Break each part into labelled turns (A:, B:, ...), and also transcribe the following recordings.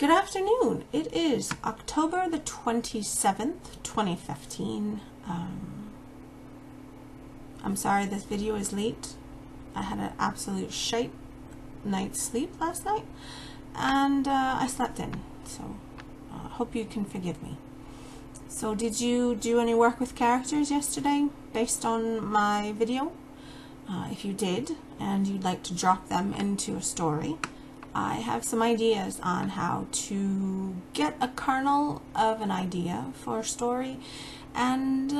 A: Good afternoon. It is October the 27th, 2015. I'm sorry this video is late. I had an absolute shite night's sleep last night and I slept in, so hope you can forgive me. So did you do any work with characters yesterday based on my video? If you did and you'd like to drop them into a story, I have some ideas on how to get a kernel of an idea for a story and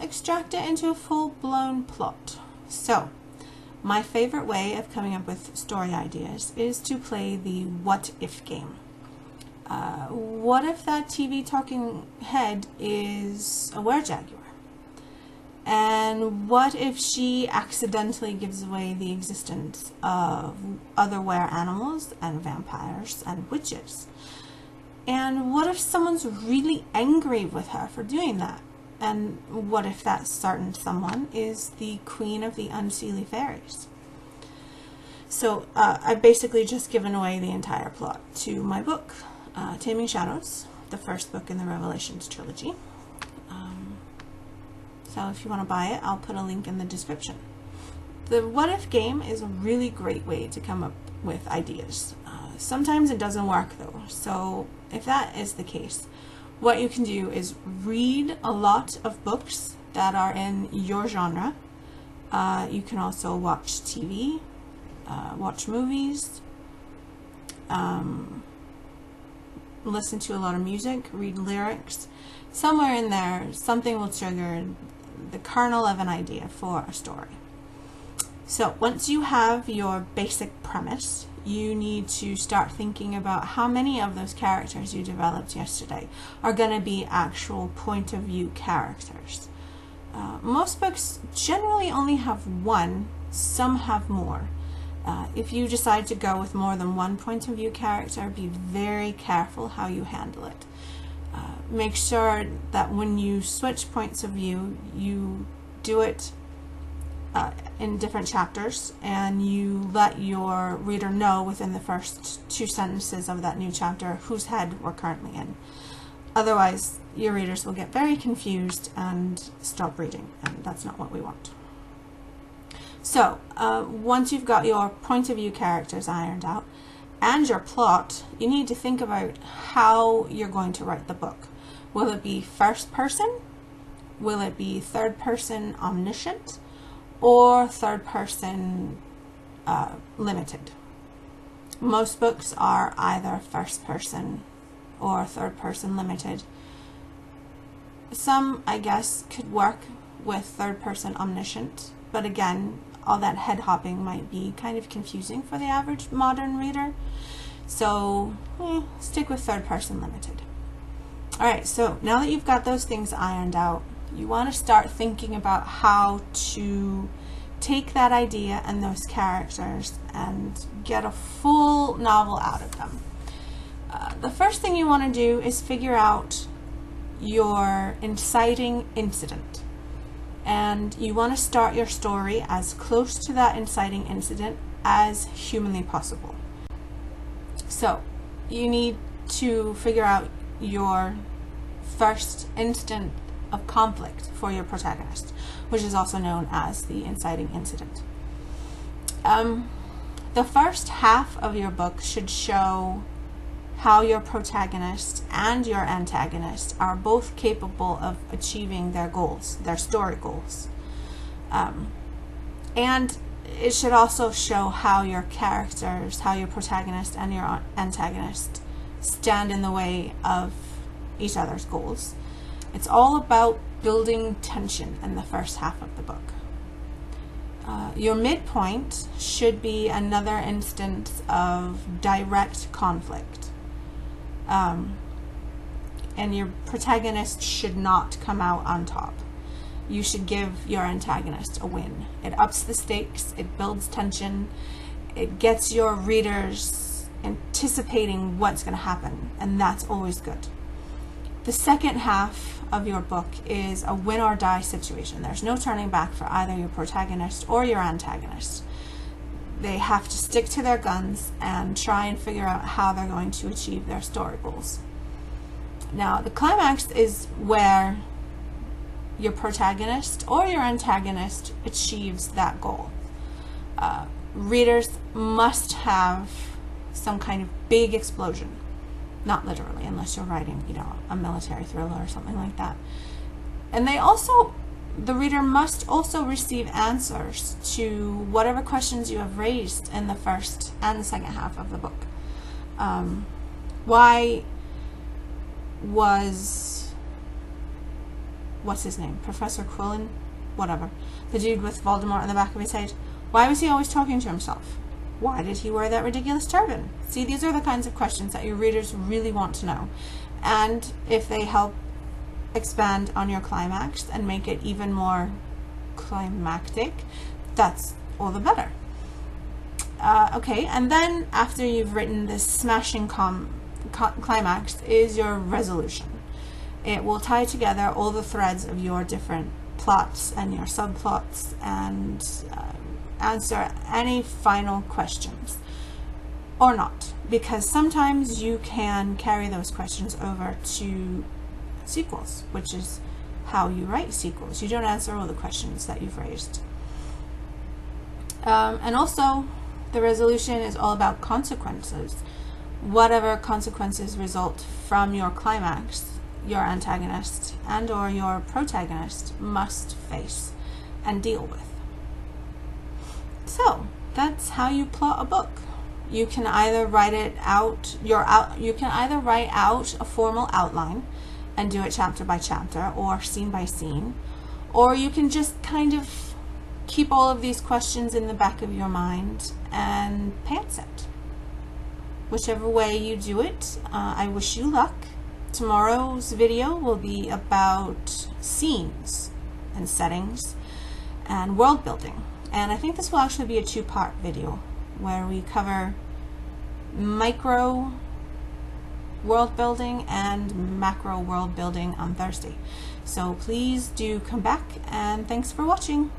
A: extract it into a full-blown plot. So, my favorite way of coming up with story ideas is to play the what if game. What if that TV talking head is a were-jaguar? And what if she accidentally gives away the existence of other were animals and vampires and witches? And what if someone's really angry with her for doing that? And what if that certain someone is the queen of the unseelie fairies? So I've basically just given away the entire plot to my book, Taming Shadows, the first book in the Revelations trilogy. So if you want to buy it, I'll put a link in the description. The what if game is a really great way to come up with ideas. Sometimes it doesn't work though, so if that is the case, what you can do is read a lot of books that are in your genre. You can also watch TV, watch movies, listen to a lot of music, read lyrics. Somewhere in there, something will trigger the kernel of an idea for a story. So once you have your basic premise, you need to start thinking about how many of those characters you developed yesterday are going to be actual point of view characters. Most books generally only have one, some have more. If you decide to go with more than one point of view character, be very careful how you handle it. Make sure that when you switch points of view, you do it in different chapters, and you let your reader know within the first 2 sentences of that new chapter whose head we're currently in. Otherwise, your readers will get very confused and stop reading, and that's not what we want. So, once you've got your point of view characters ironed out and your plot, you need to think about how you're going to write the book. Will it be first person? Will it be third person omniscient? Or third person limited? Most books are either first person or third person limited. Some, I guess, could work with third person omniscient, but again, all that head hopping might be kind of confusing for the average modern reader. So stick with third person limited. Alright, so now that you've got those things ironed out, you want to start thinking about how to take that idea and those characters and get a full novel out of them. The first thing you want to do is figure out your inciting incident. And you want to start your story as close to that inciting incident as humanly possible. So you need to figure out your first instant of conflict for your protagonist, which is also known as the inciting incident. The first half of your book should show how your protagonist and your antagonist are both capable of achieving their goals, their story goals. And it should also show how your characters, how your protagonist and your antagonist stand in the way of each other's goals. It's all about building tension in the first half of the book. Your midpoint should be another instance of direct conflict. And your protagonist should not come out on top. You should give your antagonist a win. It ups the stakes, it builds tension, it gets your readers anticipating what's going to happen, and that's always good. The second half of your book is a win or die situation. There's no turning back for either your protagonist or your antagonist. they have to stick to their guns and try and figure out how they're going to achieve their story goals. Now, the climax is where your protagonist or your antagonist achieves that goal. Readers must have some kind of big explosion, not literally, unless you're writing, a military thriller or something like that. And the reader must also receive answers to whatever questions you have raised in the first and the second half of the book. Why was, what's his name? Professor Quillen? Whatever. The dude with Voldemort on the back of his head. Why was he always talking to himself? Why did he wear that ridiculous turban? See, these are the kinds of questions that your readers really want to know. And if they help expand on your climax and make it even more climactic, that's all the better. Okay, and then after you've written this smashing climax is your resolution. It will tie together all the threads of your different plots and your subplots and answer any final questions, or not, because sometimes you can carry those questions over to sequels, which is how you write sequels. You don't answer all the questions that you've raised. And also, the resolution is all about consequences. Whatever consequences result from your climax, your antagonist and or your protagonist must face and deal with. So that's how you plot a book. You can either write it out, you can either write out a formal outline and do it chapter by chapter or scene by scene, or you can just kind of keep all of these questions in the back of your mind and pants it. Whichever way you do it, I wish you luck. Tomorrow's video will be about scenes and settings and world building. And I think this will actually be a two-part video where we cover micro world building and macro world building on Thursday. So please do come back, and thanks for watching.